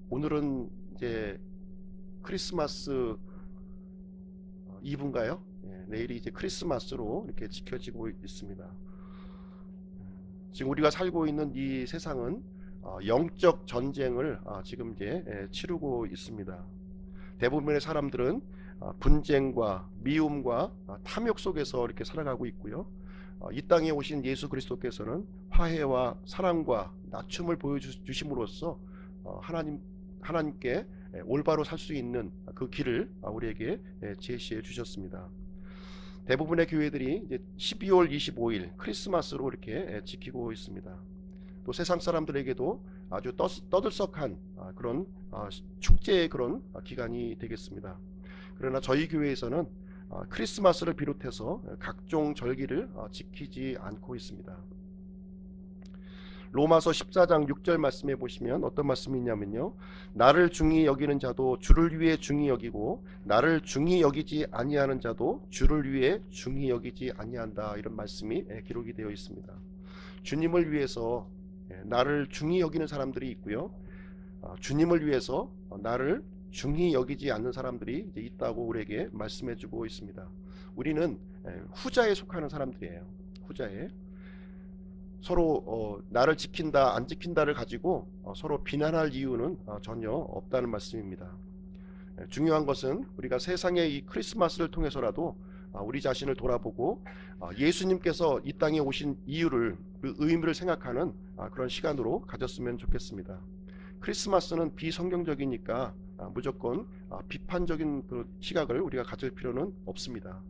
오늘은 이제 크리스마스 이브인가요? 내일이 이제 크리스마스로 이렇게 지켜지고 있습니다. 지금 우리가 살고 있는 이 세상은 영적 전쟁을 지금 이제 치르고 있습니다. 대부분의 사람들은 분쟁과 미움과 탐욕 속에서 이렇게 살아가고 있고요. 이 땅에 오신 예수 그리스도께서는 화해와 사랑과 낮춤을 보여주심으로써 하나님께 올바로 살 수 있는 그 길을 우리에게 제시해 주셨습니다. 대부분의 교회들이 이제 12월 25일 크리스마스로 이렇게 지키고 있습니다. 또 세상 사람들에게도 아주 떠들썩한 그런 축제의 그런 기간이 되겠습니다. 그러나 저희 교회에서는 크리스마스를 비롯해서 각종 절기를 지키지 않고 있습니다. 로마서 14장 6절 말씀해 보시면 어떤 말씀이 있냐면요, 나를 중히 여기는 자도 주를 위해 중히 여기고 나를 중히 여기지 아니하는 자도 주를 위해 중히 여기지 아니한다, 이런 말씀이 기록이 되어 있습니다. 주님을 위해서 나를 중히 여기는 사람들이 있고요, 주님을 위해서 나를 중히 여기지 않는 사람들이 이제 있다고 우리에게 말씀해 주고 있습니다. 우리는 후자에 속하는 사람들이에요. 후자에. 서로 나를 지킨다 안 지킨다를 가지고 서로 비난할 이유는 전혀 없다는 말씀입니다. 중요한 것은 우리가 세상의 이 크리스마스를 통해서라도 우리 자신을 돌아보고 예수님께서 이 땅에 오신 이유를, 그 의미를 생각하는 그런 시간으로 가졌으면 좋겠습니다. 크리스마스는 비성경적이니까 무조건 비판적인 그 시각을 우리가 가질 필요는 없습니다.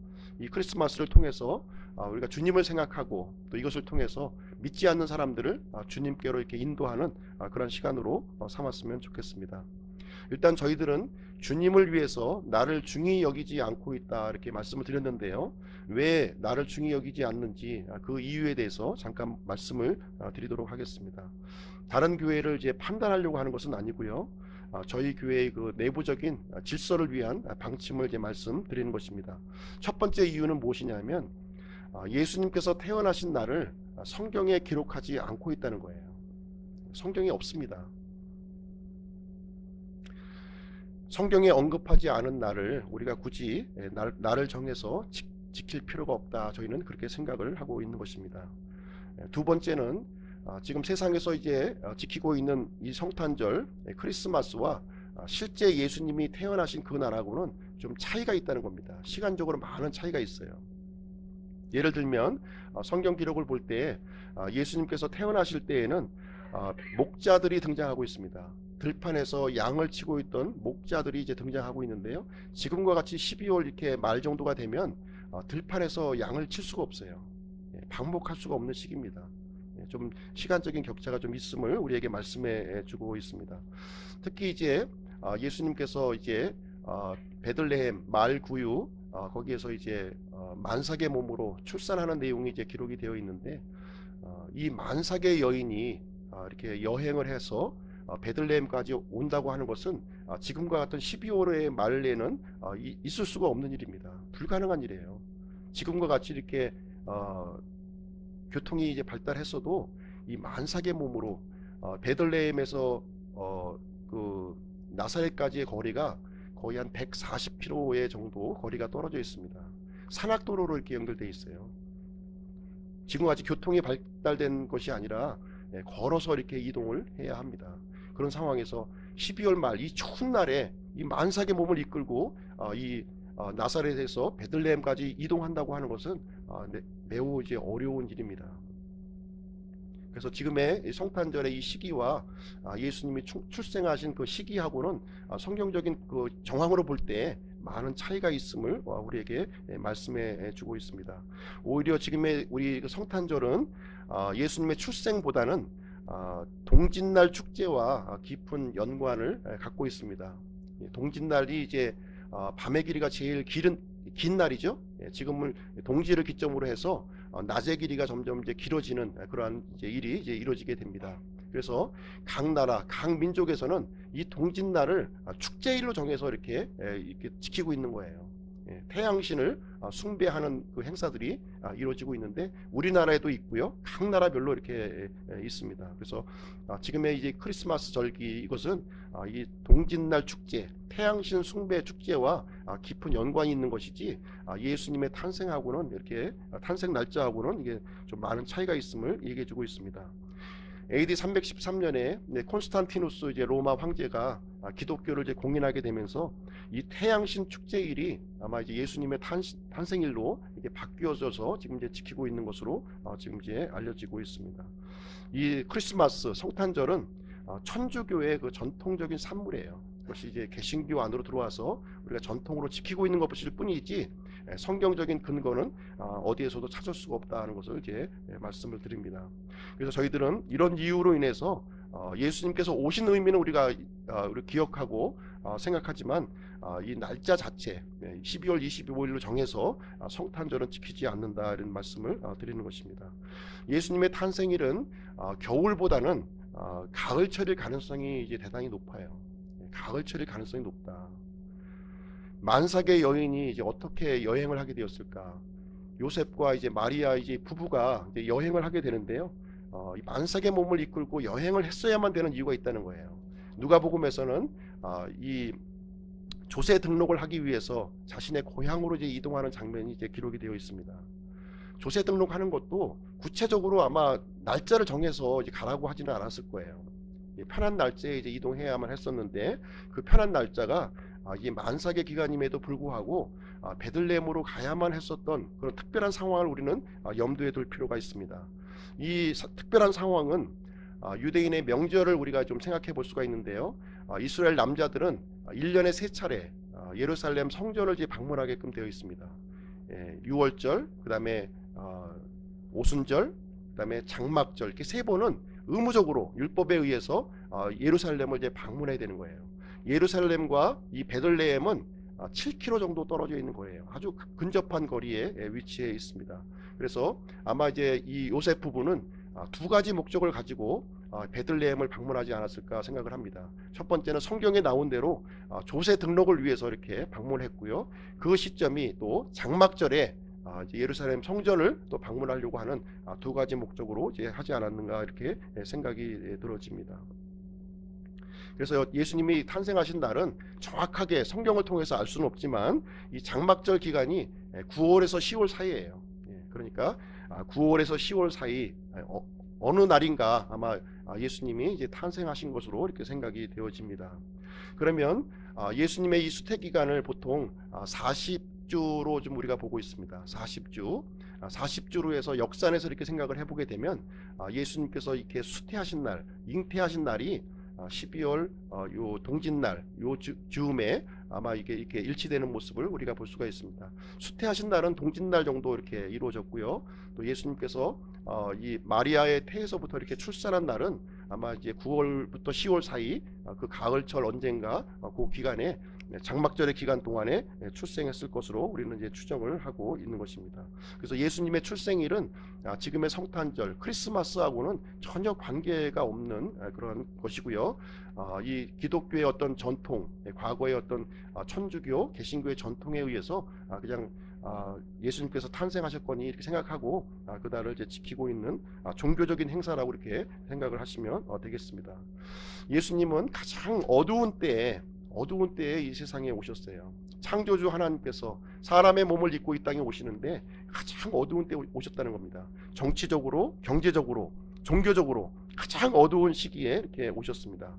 이 크리스마스를 통해서 우리가 주님을 생각하고 또 이것을 통해서 믿지 않는 사람들을 주님께로 이렇게 인도하는 그런 시간으로 삼았으면 좋겠습니다. 일단 저희들은 주님을 위해서 나를 중히 여기지 않고 있다, 이렇게 말씀을 드렸는데요, 왜 나를 중히 여기지 않는지 그 이유에 대해서 잠깐 말씀을 드리도록 하겠습니다. 다른 교회를 이제 판단하려고 하는 것은 아니고요, 저희 교회의 그 내부적인 질서를 위한 방침을 이제 말씀드리는 것입니다. 첫 번째 이유는 무엇이냐면 예수님께서 태어나신 날을 성경에 기록하지 않고 있다는 거예요. 성경에 없습니다. 성경에 언급하지 않은 날을 우리가 굳이 날을 정해서 지킬 필요가 없다, 저희는 그렇게 생각을 하고 있는 것입니다. 두 번째는 지금 세상에서 이제 지키고 있는 이 성탄절 크리스마스와 실제 예수님이 태어나신 그 날하고는 좀 차이가 있다는 겁니다. 시간적으로 많은 차이가 있어요. 예를 들면 성경 기록을 볼 때 예수님께서 태어나실 때에는 목자들이 등장하고 있습니다. 들판에서 양을 치고 있던 목자들이 이제 등장하고 있는데요, 지금과 같이 12월 이렇게 말 정도가 되면 들판에서 양을 칠 수가 없어요. 방목할 수가 없는 시기입니다. 좀 시간적인 격차가 좀 있음을 우리에게 말씀해 주고 있습니다. 특히 이제 예수님께서 이제 베들레헴 마을 구유 거기에서 이제 만삭의 몸으로 출산하는 내용이 이제 기록이 되어 있는데, 이 만삭의 여인이 이렇게 여행을 해서 베들레헴까지 온다고 하는 것은 지금과 같은 12월의 말에는 있을 수가 없는 일입니다. 불가능한 일이에요. 지금과 같이 이렇게 교통이 이제 발달했어도 이 만삭의 몸으로 베들레헴에서 그 나사렛까지의 거리가 거의 한 140km의 정도 거리가 떨어져 있습니다. 산악도로로 이렇게 연결되어 있어요. 지금같이 교통이 발달된 것이 아니라 걸어서 이렇게 이동을 해야 합니다. 그런 상황에서 12월 말 이 추운 날에 이 만삭의 몸을 이끌고 이 나사렛에서 베들레헴까지 이동한다고 하는 것은 매우 이제 어려운 일입니다. 그래서 지금의 성탄절의 이 시기와 예수님이 출생하신 그 시기하고는 성경적인 그 정황으로 볼 때 많은 차이가 있음을 우리에게 말씀해 주고 있습니다. 오히려 지금의 우리 성탄절은 예수님의 출생보다는 동짓날 축제와 깊은 연관을 갖고 있습니다. 동짓날이 이제 밤의 길이가 제일 긴 날이죠. 지금은 동지를 기점으로 해서 낮의 길이가 점점 이제 길어지는 그러한 이제 일이 이제 이루어지게 됩니다. 그래서 각 나라, 각 민족에서는 이 동짓날을 축제일로 정해서 이렇게 지키고 있는 거예요. 태양신을 숭배하는 그 행사들이 이루어지고 있는데 우리나라에도 있고요. 각 나라별로 이렇게 있습니다. 그래서 지금의 이제 크리스마스 절기 이것은 이 동짓날 축제, 태양신 숭배 축제와 깊은 연관이 있는 것이지 예수님의 탄생하고는 이렇게 탄생 날짜하고는 이게 좀 많은 차이가 있음을 얘기해주고 있습니다. AD 313년에 콘스탄티누스 이제 로마 황제가 기독교를 이제 공인하게 되면서 이 태양신 축제일이 아마 이제 예수님의 탄생일로 이게 바뀌어져서 지금 이제 지키고 있는 것으로 지금 이제 알려지고 있습니다. 이 크리스마스 성탄절은 천주교의 그 전통적인 산물이에요. 그것이 이제 개신교 안으로 들어와서 우리가 전통으로 지키고 있는 것일 뿐이지 성경적인 근거는 어디에서도 찾을 수가 없다는 것을 이제 말씀을 드립니다. 그래서 저희들은 이런 이유로 인해서 예수님께서 오신 의미는 우리가 기억하고 생각하지만 이 날짜 자체 12월 25일로 정해서 성탄절은 지키지 않는다 이런 말씀을 드리는 것입니다. 예수님의 탄생일은 겨울보다는 가을철일 가능성이 이제 대단히 높아요. 가을철일 가능성이 높다. 만삭의 여인이 이제 어떻게 여행을 하게 되었을까? 요셉과 이제 마리아 이제 부부가 이제 여행을 하게 되는데요. 이 만삭의 몸을 이끌고 여행을 했어야만 되는 이유가 있다는 거예요. 누가복음에서는 이 조세 등록을 하기 위해서 자신의 고향으로 이제 이동하는 장면이 이제 기록이 되어 있습니다. 조세 등록하는 것도 구체적으로 아마 날짜를 정해서 이제 가라고 하지는 않았을 거예요. 편한 날짜에 이제 이동해야만 했었는데 그 편한 날짜가 이 만삭의 기간임에도 불구하고 베들레헴으로 가야만 했었던 그런 특별한 상황을 우리는 염두에 둘 필요가 있습니다. 이 특별한 상황은 유대인의 명절을 우리가 좀 생각해 볼 수가 있는데요. 이스라엘 남자들은 1년에 3차례 예루살렘 성전을 이제 방문하게끔 되어 있습니다. 6월절, 그 다음에 오순절, 그 다음에 장막절 이렇게 3번은 의무적으로 율법에 의해서 예루살렘을 이제 방문해야 되는 거예요. 예루살렘과 이 베들레헴은 7km 정도 떨어져 있는 거예요. 아주 근접한 거리에 위치해 있습니다. 그래서 아마 이제 이 요셉 부부는 2가지 목적을 가지고 베들레헴을 방문하지 않았을까 생각을 합니다. 첫 번째는 성경에 나온 대로 조세 등록을 위해서 이렇게 방문했고요. 그 시점이 또 장막절에 이제 예루살렘 성전을 또 방문하려고 하는 2가지 목적으로 이제 하지 않았는가 이렇게 생각이 들어집니다. 그래서 예수님이 탄생하신 날은 정확하게 성경을 통해서 알 수는 없지만 이 장막절 기간이 9월에서 10월 사이예요. 그러니까 9월에서 10월 사이 어느 날인가 아마 예수님이 이제 탄생하신 것으로 이렇게 생각이 되어집니다. 그러면 예수님의 이 수태 기간을 보통 40주로 좀 우리가 보고 있습니다. 40주로 해서 역산해서 이렇게 생각을 해보게 되면 예수님께서 이렇게 수태하신 날, 잉태하신 날이 12월 요 동짓날 요 즈음에 아마 이게 이렇게 일치되는 모습을 우리가 볼 수가 있습니다. 수태하신 날은 동짓날 정도 이렇게 이루어졌고요. 또 예수님께서 이 마리아의 태에서부터 이렇게 출산한 날은 아마 이제 9월부터 10월 사이 그 가을철 언젠가 그 기간에 장막절의 기간 동안에 출생했을 것으로 우리는 이제 추정을 하고 있는 것입니다. 그래서 예수님의 출생일은 지금의 성탄절, 크리스마스하고는 전혀 관계가 없는 그런 것이고요. 이 기독교의 어떤 전통, 과거의 어떤 천주교, 개신교의 전통에 의해서 그냥 예수님께서 탄생하셨거니 이렇게 생각하고 그날을 이제 지키고 있는 종교적인 행사라고 이렇게 생각을 하시면 되겠습니다. 예수님은 가장 어두운 때에 이 세상에 오셨어요. 창조주 하나님께서 사람의 몸을 입고 이 땅에 오시는데 가장 어두운 때에 오셨다는 겁니다. 정치적으로, 경제적으로, 종교적으로 가장 어두운 시기에 이렇게 오셨습니다.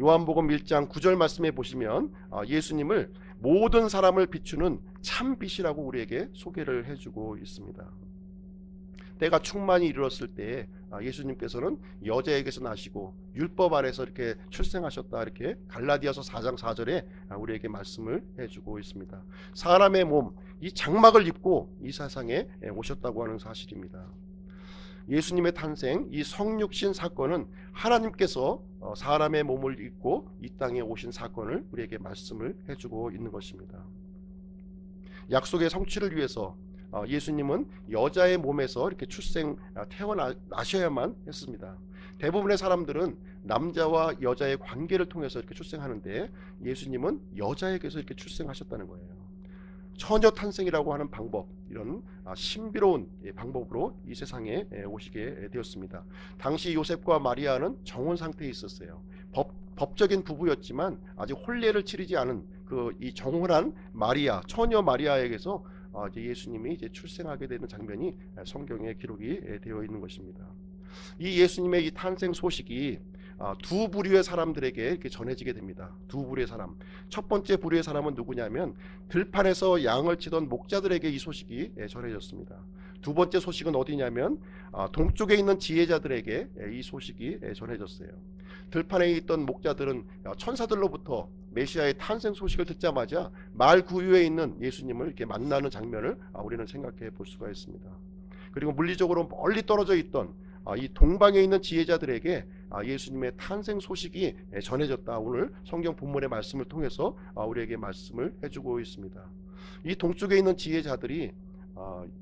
요한복음 1장 9절 말씀에 보시면 예수님을 모든 사람을 비추는 참 빛이라고 우리에게 소개를 해주고 있습니다. 때가 충만히 이르렀을 때 예수님께서는 여자에게서 나시고 율법 아래서 이렇게 출생하셨다 이렇게 갈라디아서 4장 4절에 우리에게 말씀을 해주고 있습니다. 사람의 몸, 이 장막을 입고 이 세상에 오셨다고 하는 사실입니다. 예수님의 탄생, 이 성육신 사건은 하나님께서 사람의 몸을 입고 이 땅에 오신 사건을 우리에게 말씀을 해주고 있는 것입니다. 약속의 성취를 위해서 예수님은 여자의 몸에서 이렇게 태어나셔야만 했습니다. 대부분의 사람들은 남자와 여자의 관계를 통해서 이렇게 출생하는데 예수님은 여자에게서 이렇게 출생하셨다는 거예요. 처녀 탄생이라고 하는 방법, 이런 신비로운 방법으로 이 세상에 오시게 되었습니다. 당시 요셉과 마리아는 정혼 상태에 있었어요. 법적인 부부였지만 아직 혼례를 치르지 않은 이 정혼한 마리아, 처녀 마리아에게서 이제 예수님이 이제 출생하게 되는 장면이 성경에 기록이 되어 있는 것입니다. 이 예수님의 이 탄생 소식이 두 부류의 사람들에게 이렇게 전해지게 됩니다. 두 부류의 사람. 첫 번째 부류의 사람은 누구냐면 들판에서 양을 치던 목자들에게 이 소식이 전해졌습니다. 두 번째 소식은 어디냐면 동쪽에 있는 지혜자들에게 이 소식이 전해졌어요. 들판에 있던 목자들은 천사들로부터 메시아의 탄생 소식을 듣자마자 마을 구유에 있는 예수님을 이렇게 만나는 장면을 우리는 생각해 볼 수가 있습니다. 그리고 물리적으로 멀리 떨어져 있던 이 동방에 있는 지혜자들에게 예수님의 탄생 소식이 전해졌다. 오늘 성경 본문의 말씀을 통해서 우리에게 말씀을 해주고 있습니다. 이 동쪽에 있는 지혜자들이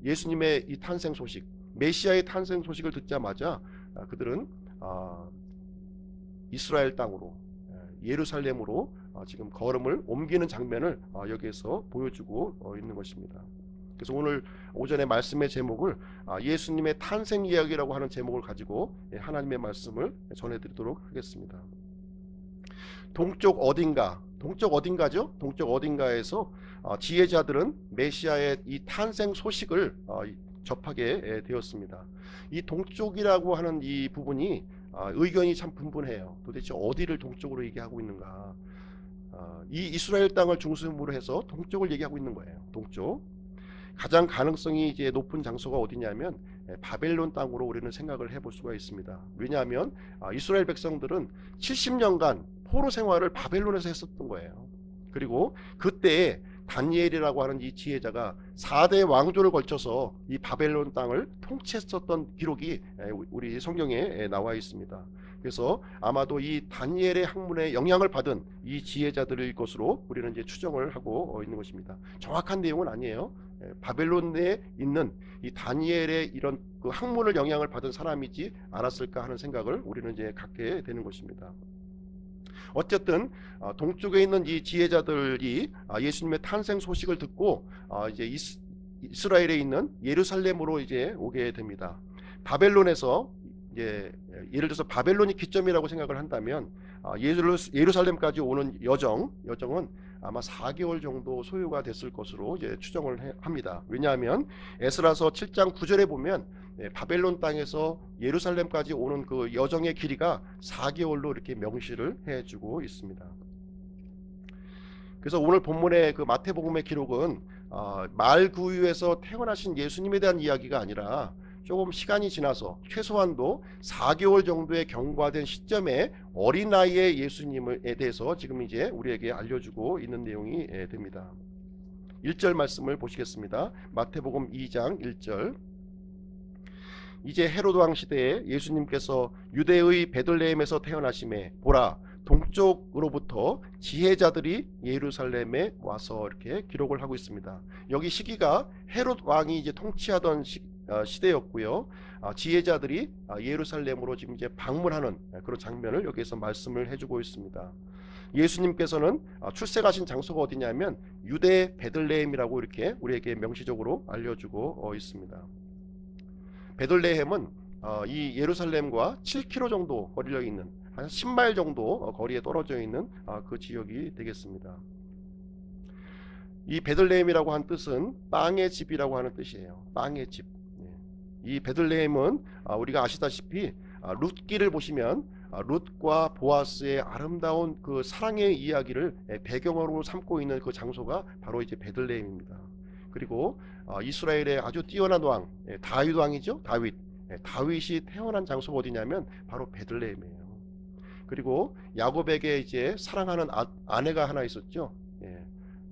예수님의 이 탄생 소식, 메시아의 탄생 소식을 듣자마자 그들은 이스라엘 땅으로, 예루살렘으로 지금 걸음을 옮기는 장면을 여기에서 보여주고 있는 것입니다. 그래서 오늘 오전에 말씀의 제목을 예수님의 탄생 이야기라고 하는 제목을 가지고 하나님의 말씀을 전해드리도록 하겠습니다. 동쪽 어딘가죠? 동쪽 어딘가에서 지혜자들은 메시아의 이 탄생 소식을 접하게 되었습니다. 이 동쪽이라고 하는 이 부분이 의견이 참 분분해요. 도대체 어디를 동쪽으로 얘기하고 있는가? 이 이스라엘 땅을 중심으로 해서 동쪽을 얘기하고 있는 거예요. 동쪽. 가장 가능성이 이제 높은 장소가 어디냐면 바벨론 땅으로 우리는 생각을 해볼 수가 있습니다. 왜냐하면 이스라엘 백성들은 70년간 포로 생활을 바벨론에서 했었던 거예요. 그리고 그때 다니엘이라고 하는 이 지혜자가 4대 왕조를 걸쳐서 이 바벨론 땅을 통치했었던 기록이 우리 성경에 나와 있습니다. 그래서 아마도 이 다니엘의 학문에 영향을 받은 이 지혜자들일 것으로 우리는 이제 추정을 하고 있는 것입니다. 정확한 내용은 아니에요. 바벨론에 있는 이 다니엘의 이런 그 학문을 영향을 받은 사람이지 않았을까 하는 생각을 우리는 이제 갖게 되는 것입니다. 어쨌든 동쪽에 있는 이 지혜자들이 예수님의 탄생 소식을 듣고 이제 이스라엘에 있는 예루살렘으로 이제 오게 됩니다. 바벨론에서 이제 예를 들어서 바벨론이 기점이라고 생각을 한다면 예루살렘까지 오는 여정은 아마 4개월 정도 소요가 됐을 것으로 이제 추정을 합니다. 왜냐하면 에스라서 7장 9절에 보면 바벨론 땅에서 예루살렘까지 오는 그 여정의 길이가 4개월로 이렇게 명시를 해주고 있습니다. 그래서 오늘 본문의 그 마태복음의 기록은 말구유에서 태어나신 예수님에 대한 이야기가 아니라 조금 시간이 지나서 최소한도 4개월 정도의 경과된 시점에 어린아이의 예수님에 대해서 지금 이제 우리에게 알려주고 있는 내용이 됩니다. 1절 말씀을 보시겠습니다. 마태복음 2장 1절. 이제 헤로드 왕 시대에 예수님께서 유대의 베들레헴에서 태어나심에 보라 동쪽으로부터 지혜자들이 예루살렘에 와서 이렇게 기록을 하고 있습니다. 여기 시기가 헤롯 왕이 이제 통치하던 시대였고요. 지혜자들이 예루살렘으로 지금 이제 방문하는 그런 장면을 여기에서 말씀을 해주고 있습니다. 예수님께서는 출생하신 장소가 어디냐면 유대 베들레헴이라고 이렇게 우리에게 명시적으로 알려주고 있습니다. 베들레헴은 이 예루살렘과 7km 정도 거리에 있는 한 10마일 정도 거리에 떨어져 있는 그 지역이 되겠습니다. 이 베들레헴이라고 한 뜻은 빵의 집이라고 하는 뜻이에요. 빵의 집. 이 베들레헴은 우리가 아시다시피 룻기를 보시면 룻과 보아스의 아름다운 그 사랑의 이야기를 배경으로 삼고 있는 그 장소가 바로 이제 베들레헴입니다. 그리고 이스라엘의 아주 뛰어난 왕 다윗 왕이죠. 다윗이 태어난 장소가 어디냐면 바로 베들레헴이에요. 그리고 야곱에게 이제 사랑하는 아내가 하나 있었죠.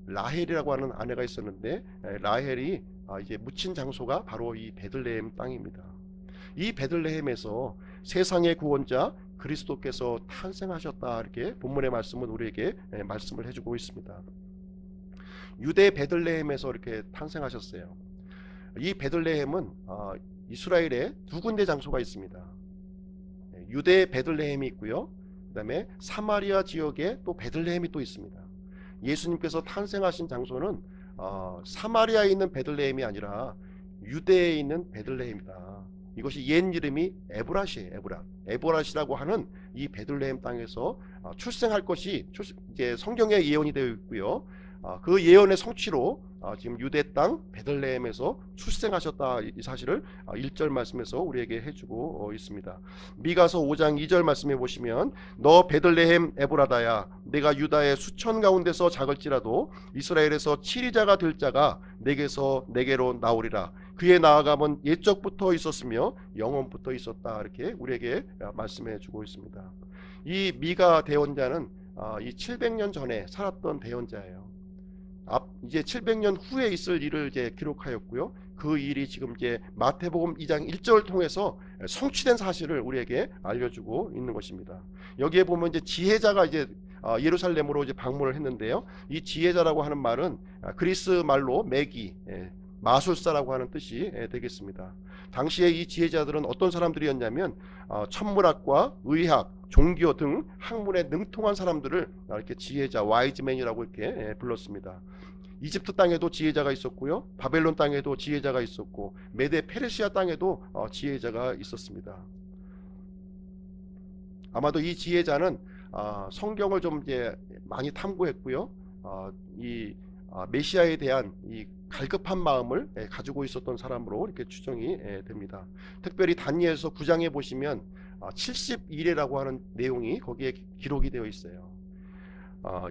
라헬이라고 하는 아내가 있었는데 라헬이 이제 묻힌 장소가 바로 이 베들레헴 땅입니다. 이 베들레헴에서 세상의 구원자 그리스도께서 탄생하셨다. 이렇게 본문의 말씀은 우리에게 말씀을 해주고 있습니다. 유대 베들레헴에서 이렇게 탄생하셨어요. 이 베들레헴은 이스라엘에 두 군데 장소가 있습니다. 유대 베들레헴이 있고요. 그 다음에 사마리아 지역에 또 베들레헴이 또 있습니다. 예수님께서 탄생하신 장소는 사마리아에 있는 베들레헴이 아니라 유대에 있는 베들레헴이다. 이것이 옛 이름이 에브랏이에요. 에브랏이라고 하는 이 베들레헴 땅에서 출생할 것이 이제 성경에 예언이 되어 있고요. 그 예언의 성취로 지금 유대 땅 베들레헴에서 출생하셨다, 이 사실을 1절 말씀에서 우리에게 해주고 있습니다. 미가서 5장 2절 말씀해 보시면, 너 베들레헴 에브라다야, 내가 유다의 수천 가운데서 작을지라도 이스라엘에서 치리자가 될 자가 내게로 나오리라. 그의 나아감은 옛적부터 있었으며 영원부터 있었다. 이렇게 우리에게 말씀해 주고 있습니다. 이 미가 대언자는 이 700년 전에 살았던 대언자예요. 이제 700년 후에 있을 일을 이제 기록하였고요. 그 일이 지금 이제 마태복음 2장 1절을 통해서 성취된 사실을 우리에게 알려주고 있는 것입니다. 여기에 보면 이제 지혜자가 이제 예루살렘으로 이제 방문을 했는데요. 이 지혜자라고 하는 말은 그리스 말로 매기, 마술사라고 하는 뜻이 되겠습니다. 당시에 이 지혜자들은 어떤 사람들이었냐면 천문학과 의학, 종교 등 학문에 능통한 사람들을 이렇게 지혜자, 와이즈맨이라고 이렇게 불렀습니다. 이집트 땅에도 지혜자가 있었고요, 바벨론 땅에도 지혜자가 있었고, 메데 페르시아 땅에도 지혜자가 있었습니다. 아마도 이 지혜자는 성경을 좀 이제 많이 탐구했고요, 이 메시아에 대한 이 갈급한 마음을 가지고 있었던 사람으로 이렇게 추정이 됩니다. 특별히 다니엘서 9장에 보시면 70일이라고 하는 내용이 거기에 기록이 되어 있어요.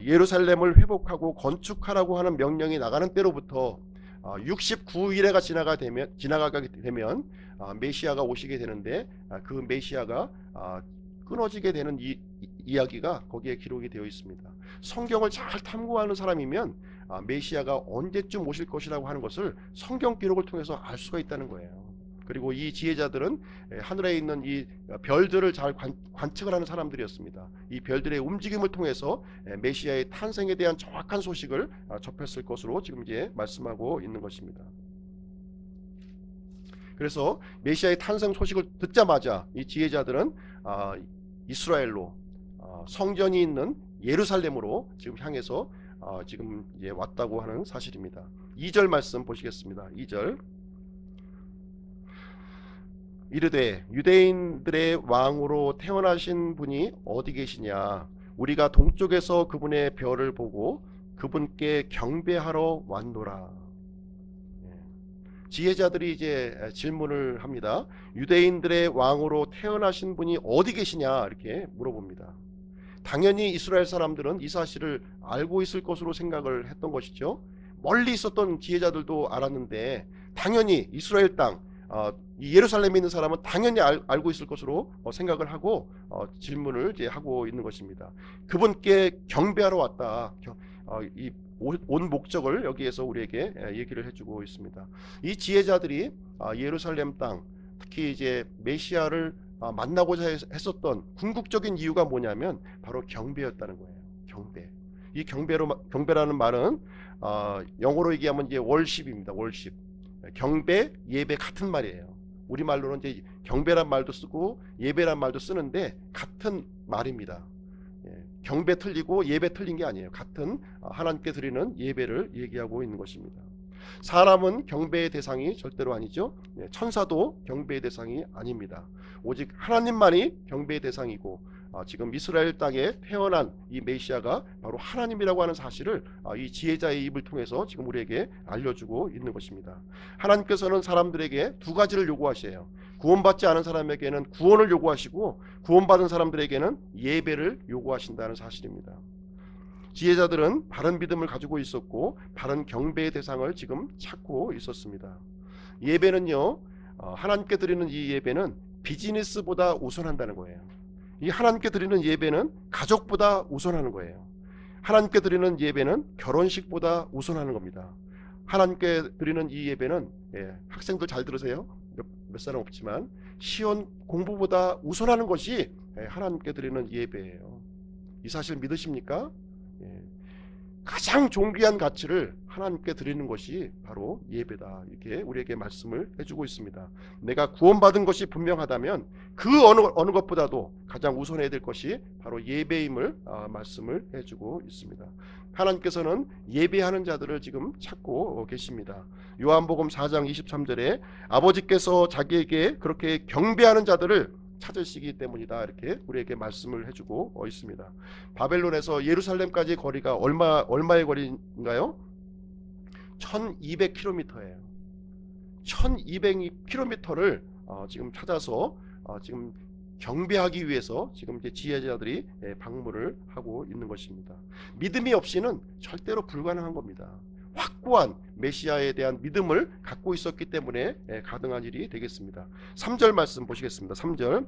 예루살렘을 회복하고 건축하라고 하는 명령이 나가는 때로부터 69일에가 지나가게 되면 메시아가 오시게 되는데, 그 메시아가 끊어지게 되는 이야기가 거기에 기록이 되어 있습니다. 성경을 잘 탐구하는 사람이면 메시아가 언제쯤 오실 것이라고 하는 것을 성경 기록을 통해서 알 수가 있다는 거예요. 그리고 이 지혜자들은 하늘에 있는 이 별들을 잘 관측을 하는 사람들이었습니다. 이 별들의 움직임을 통해서 메시아의 탄생에 대한 정확한 소식을 접했을 것으로 지금 이제 말씀하고 있는 것입니다. 그래서 메시아의 탄생 소식을 듣자마자 이 지혜자들은 이스라엘로, 성전이 있는 예루살렘으로 지금 향해서 지금 이제 왔다고 하는 사실입니다. 2절 말씀 보시겠습니다. 2절, 이르되 유대인들의 왕으로 태어나신 분이 어디 계시냐? 우리가 동쪽에서 그분의 별을 보고 그분께 경배하러 왔노라. 지혜자들이 이제 질문을 합니다. 유대인들의 왕으로 태어나신 분이 어디 계시냐? 이렇게 물어봅니다. 당연히 이스라엘 사람들은 이 사실을 알고 있을 것으로 생각을 했던 것이죠. 멀리 있었던 지혜자들도 알았는데, 당연히 이스라엘 땅, 이 예루살렘에 있는 사람은 당연히 알고 있을 것으로 생각을 하고 질문을 이제 하고 있는 것입니다. 그분께 경배하러 왔다. 이 온 목적을 여기에서 우리에게 얘기를 해주고 있습니다. 이 지혜자들이 예루살렘 땅, 특히 이제 메시아를 만나고자 했었던 궁극적인 이유가 뭐냐면 바로 경배였다는 거예요. 경배. 이 경배라는 말은 영어로 얘기하면 이제 월십입니다. 월십. 경배, 예배 같은 말이에요. 우리말로는 이제 경배란 말도 쓰고 예배란 말도 쓰는데 같은 말입니다. 경배 틀리고 예배 틀린 게 아니에요. 같은 하나님께 드리는 예배를 얘기하고 있는 것입니다. 사람은 경배의 대상이 절대로 아니죠. 천사도 경배의 대상이 아닙니다. 오직 하나님만이 경배의 대상이고, 지금 이스라엘 땅에 태어난 이 메시아가 바로 하나님이라고 하는 사실을 이 지혜자의 입을 통해서 지금 우리에게 알려주고 있는 것입니다. 하나님께서는 사람들에게 두 가지를 요구하셔요. 구원받지 않은 사람에게는 구원을 요구하시고, 구원받은 사람들에게는 예배를 요구하신다는 사실입니다. 지혜자들은 바른 믿음을 가지고 있었고 바른 경배의 대상을 지금 찾고 있었습니다. 예배는요, 하나님께 드리는 이 예배는 비즈니스보다 우선한다는 거예요. 이 하나님께 드리는 예배는 가족보다 우선하는 거예요. 하나님께 드리는 예배는 결혼식보다 우선하는 겁니다. 하나님께 드리는 이 예배는, 학생들 잘 들으세요. 몇 사람 없지만 시험 공부보다 우선하는 것이 하나님께 드리는 예배예요. 이 사실 믿으십니까? 가장 존귀한 가치를 하나님께 드리는 것이 바로 예배다. 이렇게 우리에게 말씀을 해주고 있습니다. 내가 구원받은 것이 분명하다면 그 어느 것보다도 가장 우선해야 될 것이 바로 예배임을 말씀을 해주고 있습니다. 하나님께서는 예배하는 자들을 지금 찾고 계십니다. 요한복음 4장 23절에 아버지께서 자기에게 그렇게 경배하는 자들을 찾으시기 때문이다. 이렇게 우리에게 말씀을 해주고 있습니다. 바벨론에서 예루살렘까지 거리가 얼마의 거리인가요? 1200km예요. 1200km를 지금 찾아서 지금 경배하기 위해서 지금 이제 지혜자들이 방문을 하고 있는 것입니다. 믿음이 없이는 절대로 불가능한 겁니다. 확고한 메시아에 대한 믿음을 갖고 있었기 때문에 가능한 일이 되겠습니다. 3절 말씀 보시겠습니다. 3절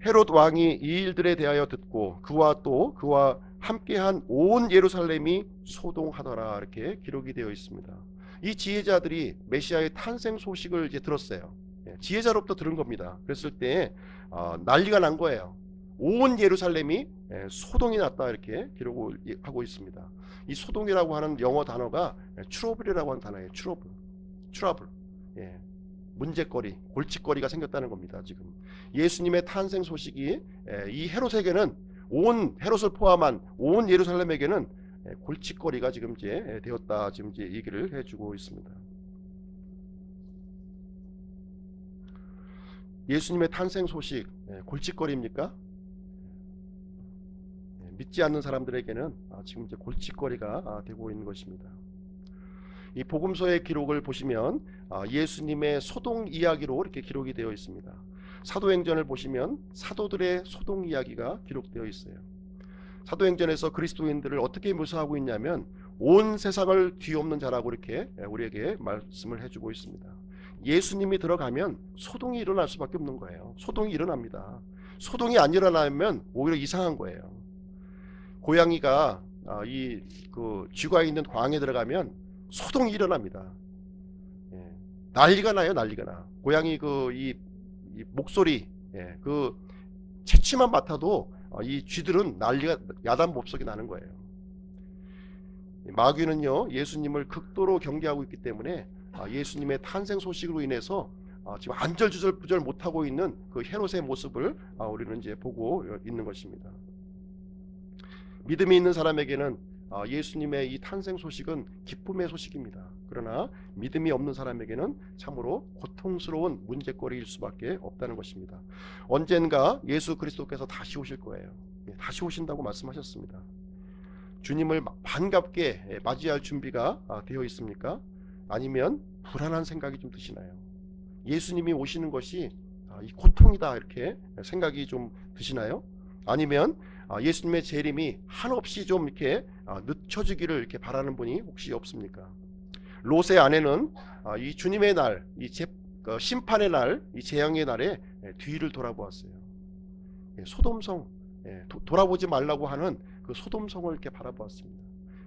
헤롯 왕이 이 일들에 대하여 듣고 그와 함께한 온 예루살렘이 소동하더라. 이렇게 기록이 되어 있습니다. 이 지혜자들이 메시아의 탄생 소식을 이제 들었어요. 지혜자로부터 들은 겁니다. 그랬을 때 난리가 난 거예요. 온 예루살렘이 소동이 났다. 이렇게 기록을 하고 있습니다. 이 소동이라고 하는 영어 단어가 트러블이라고 하는 단어예요. 트러블. 문제거리, 골칫거리가 생겼다는 겁니다. 지금 예수님의 탄생 소식이 이 헤롯에게는, 온 헤롯을 포함한 온 예루살렘에게는 골칫거리가 지금 이제 되었다. 지금 이제 얘기를 해주고 있습니다. 예수님의 탄생 소식 골칫거리입니까? 믿지 않는 사람들에게는 지금 이제 골칫거리가 되고 있는 것입니다. 이 복음서의 기록을 보시면 예수님의 소동 이야기로 이렇게 기록이 되어 있습니다. 사도행전을 보시면 사도들의 소동 이야기가 기록되어 있어요. 사도행전에서 그리스도인들을 어떻게 묘사하고 있냐면 온 세상을 뒤엎는 자라고 이렇게 우리에게 말씀을 해주고 있습니다. 예수님이 들어가면 소동이 일어날 수밖에 없는 거예요. 소동이 일어납니다. 소동이 안 일어나면 오히려 이상한 거예요. 고양이가 그 쥐가 있는 광에 들어가면 소동이 일어납니다. 난리가 나요. 난리가 나. 고양이 이 목소리, 그 채취만 맡아도 이 쥐들은 난리가 야단법석이 나는 거예요. 마귀는요 예수님을 극도로 경계하고 있기 때문에 예수님의 탄생 소식으로 인해서 지금 안절부절 못하고 있는 그 헤롯의 모습을 우리는 이제 보고 있는 것입니다. 믿음이 있는 사람에게는 예수님의 이 탄생 소식은 기쁨의 소식입니다. 그러나 믿음이 없는 사람에게는 참으로 고통스러운 문제거리일 수밖에 없다는 것입니다. 언젠가 예수 그리스도께서 다시 오실 거예요. 다시 오신다고 말씀하셨습니다. 주님을 반갑게 맞이할 준비가 되어 있습니까? 아니면 불안한 생각이 좀 드시나요? 예수님이 오시는 것이 이 고통이다 이렇게 생각이 좀 드시나요? 아니면 예수님의 재림이 한없이 좀 이렇게 늦춰지기를 이렇게 바라는 분이 혹시 없습니까? 롯의 아내는 이 주님의 날, 심판의 날, 이 재앙의 날에 뒤를 돌아보았어요. 소돔성, 돌아보지 말라고 하는 그 소돔성을 이렇게 바라보았습니다.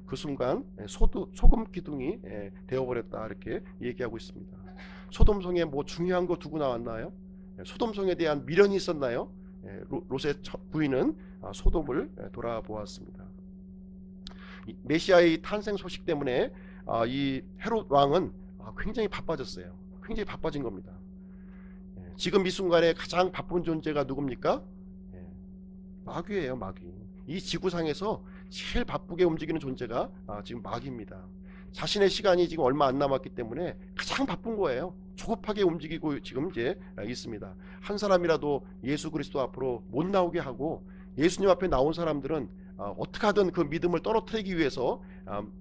그 순간 소금 기둥이 되어버렸다 이렇게 얘기하고 있습니다. 소돔성에 뭐 중요한 거 두고 나왔나요? 소돔성에 대한 미련이 있었나요? 롯의 부인은 소돔을 돌아보았습니다. 메시아의 탄생 소식 때문에 이 헤롯 왕은 굉장히 바빠졌어요. 굉장히 바빠진 겁니다. 지금 이 순간에 가장 바쁜 존재가 누굽니까? 마귀예요. 마귀. 이 지구상에서 제일 바쁘게 움직이는 존재가 지금 마귀입니다. 자신의 시간이 지금 얼마 안 남았기 때문에 가장 바쁜 거예요. 조급하게 움직이고 지금 이제 있습니다. 한 사람이라도 예수 그리스도 앞으로 못 나오게 하고 예수님 앞에 나온 사람들은 어떻게 하든 그 믿음을 떨어뜨리기 위해서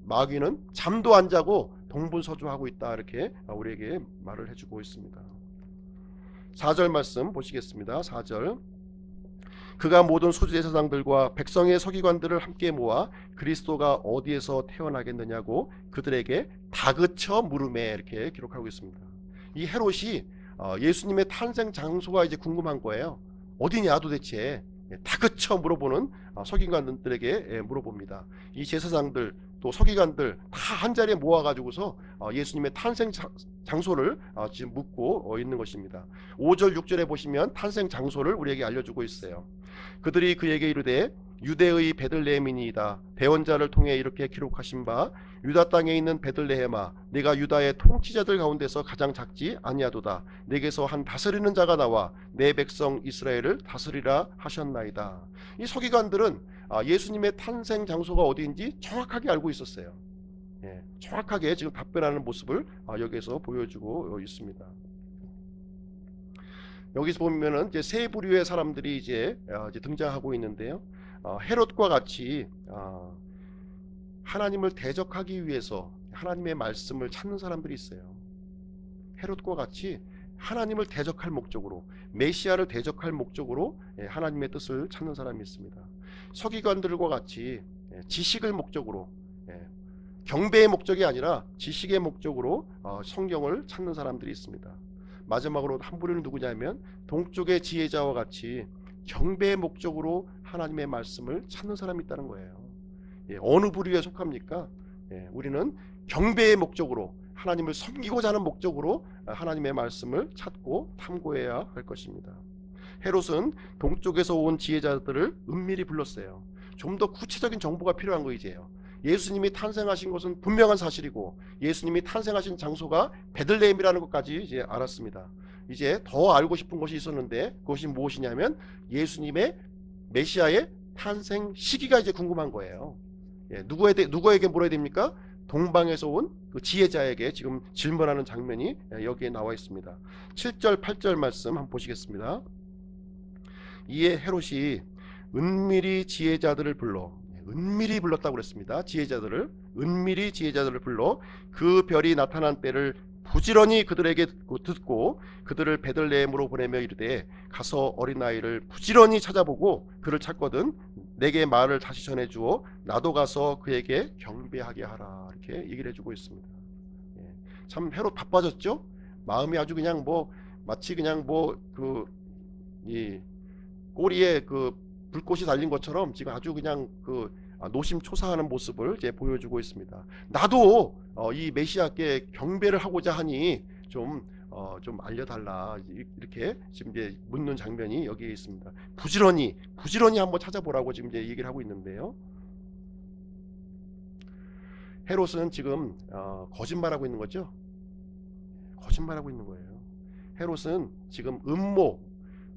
마귀는 잠도 안 자고 동분서주하고 있다 이렇게 우리에게 말을 해주고 있습니다. 4절 말씀 보시겠습니다. 4절 그가 모든 수제사장들과 백성의 서기관들을 함께 모아 그리스도가 어디에서 태어나겠느냐고 그들에게 다그쳐 물으매 이렇게 기록하고 있습니다. 이 헤롯이 예수님의 탄생 장소가 이제 궁금한 거예요. 어디냐 도대체. 다그쳐 물어보는 서기관들에게 물어봅니다. 이 제사장들 또 서기관들 다 한자리에 모아가지고서 예수님의 탄생 장소를 지금 묻고 있는 것입니다. 5절 6절에 보시면 탄생 장소를 우리에게 알려주고 있어요. 그들이 그에게 이르되 유대의 베들레헴이니이다. 대언자를 통해 이렇게 기록하신 바 유다 땅에 있는 베들레헴아 네가 유다의 통치자들 가운데서 가장 작지 아니하도다. 네게서 한 다스리는 자가 나와 내 백성 이스라엘을 다스리라 하셨나이다. 이 서기관들은 예수님의 탄생 장소가 어디인지 정확하게 알고 있었어요. 정확하게 지금 답변하는 모습을 여기에서 보여주고 있습니다. 여기서 보면은 이제 세 부류의 사람들이 이제 등장하고 있는데요. 헤롯과 같이 하나님을 대적하기 위해서 하나님의 말씀을 찾는 사람들이 있어요. 헤롯과 같이 하나님을 대적할 목적으로, 메시아를 대적할 목적으로 하나님의 뜻을 찾는 사람이 있습니다. 서기관들과 같이 지식을 목적으로, 경배의 목적이 아니라 지식의 목적으로 성경을 찾는 사람들이 있습니다. 마지막으로 한 부류는 누구냐면 동쪽의 지혜자와 같이 경배의 목적으로 하나님의 말씀을 찾는 사람이 있다는 거예요. 어느 부류에 속합니까? 우리는 경배의 목적으로, 하나님을 섬기고자 하는 목적으로 하나님의 말씀을 찾고 탐구해야 할 것입니다. 헤롯은 동쪽에서 온 지혜자들을 은밀히 불렀어요. 좀 더 구체적인 정보가 필요한 거 이제요. 예수님이 탄생하신 것은 분명한 사실이고 예수님이 탄생하신 장소가 베들레헴이라는 것까지 이제 알았습니다. 이제 더 알고 싶은 것이 있었는데 그것이 무엇이냐면 예수님의 메시아의 탄생 시기가 이제 궁금한 거예요. 누구에게 물어야 됩니까? 동방에서 온 그 지혜자에게 지금 질문하는 장면이 여기에 나와 있습니다. 7절 8절 말씀 한번 보시겠습니다. 이에 헤롯이 은밀히 지혜자들을 불러, 은밀히 불렀다고 그랬습니다. 은밀히 지혜자들을 불러 그 별이 나타난 때를 부지런히 그들에게 듣고 그들을 베들레헴으로 보내며 이르되 가서 어린아이를 부지런히 찾아보고 그를 찾거든 내게 말을 다시 전해주어 나도 가서 그에게 경배하게 하라. 이렇게 얘기를 해주고 있습니다. 참 헤롯 바빠졌죠? 마음이 아주 그냥 마치 그냥 이 꼬리에 그 불꽃이 달린 것처럼 지금 아주 그냥 노심초사하는 모습을 이제 보여주고 있습니다. 나도 이 메시아께 경배를 하고자 하니 좀 알려달라. 이렇게 지금 이제 묻는 장면이 여기에 있습니다. 부지런히 한번 찾아보라고 지금 이제 얘기를 하고 있는데요. 헤롯은 지금 거짓말하고 있는 거죠. 거짓말하고 있는 거예요. 헤롯은 지금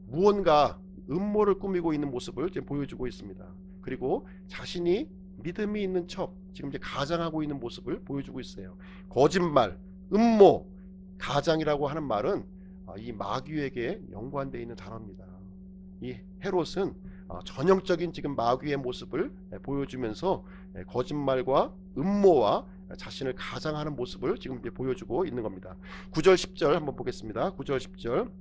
무언가 음모를 꾸미고 있는 모습을 지금 보여주고 있습니다. 그리고 자신이 믿음이 있는 척 지금 이제 가장하고 있는 모습을 보여주고 있어요. 거짓말, 음모, 가장이라고 하는 말은 이 마귀에게 연관되어 있는 단어입니다. 이 헤롯은 전형적인 지금 마귀의 모습을 보여주면서 거짓말과 음모와 자신을 가장하는 모습을 지금 이제 보여주고 있는 겁니다. 9절 10절 한번 보겠습니다. 9절 10절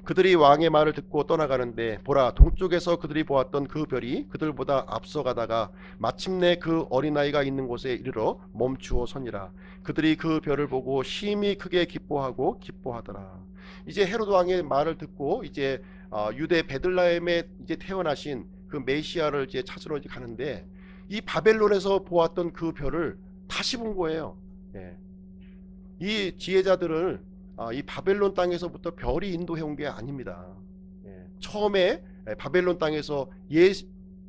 그들이 왕의 말을 듣고 떠나가는데 보라 동쪽에서 그들이 보았던 그 별이 그들보다 앞서가다가 마침내 그 어린아이가 있는 곳에 이르러 멈추어 서니라. 그들이 그 별을 보고 심히 크게 기뻐하더라. 이제 헤롯 왕의 말을 듣고 이제 유대 베들레헴에 이제 태어나신 그 메시아를 이제 찾으러 이제 가는데 이 바벨론에서 보았던 그 별을 다시 본 거예요. 이 지혜자들을 이 바벨론 땅에서부터 별이 인도해 온 게 아닙니다. 처음에 바벨론 땅에서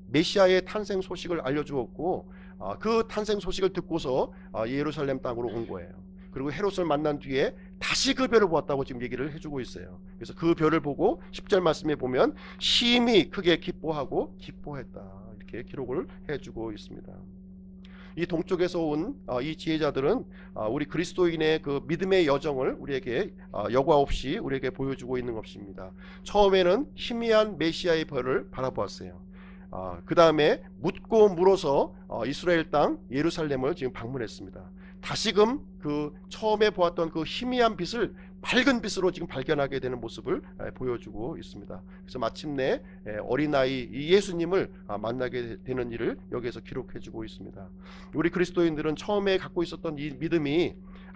메시아의 탄생 소식을 알려주었고 그 탄생 소식을 듣고서 예루살렘 땅으로 온 거예요. 그리고 헤롯을 만난 뒤에 다시 그 별을 보았다고 지금 얘기를 해주고 있어요. 그래서 그 별을 보고 10절 말씀에 보면 심히 크게 기뻐했다 이렇게 기록을 해주고 있습니다. 이 동쪽에서 온 이 지혜자들은 우리 그리스도인의 그 믿음의 여정을 우리에게 여과 없이 우리에게 보여주고 있는 것입니다. 처음에는 희미한 메시아의 별을 바라보았어요. 그 다음에 묻고 물어서 이스라엘 땅 예루살렘을 지금 방문했습니다. 다시금 그 처음에 보았던 그 희미한 빛을 밝은 빛으로 지금 발견하게 되는 모습을 보여주고 있습니다. 그래서 마침내 어린아이 예수님을 만나게 되는 일을 여기에서 기록해주고 있습니다. 우리 그리스도인들은 처음에 갖고 있었던 이 믿음이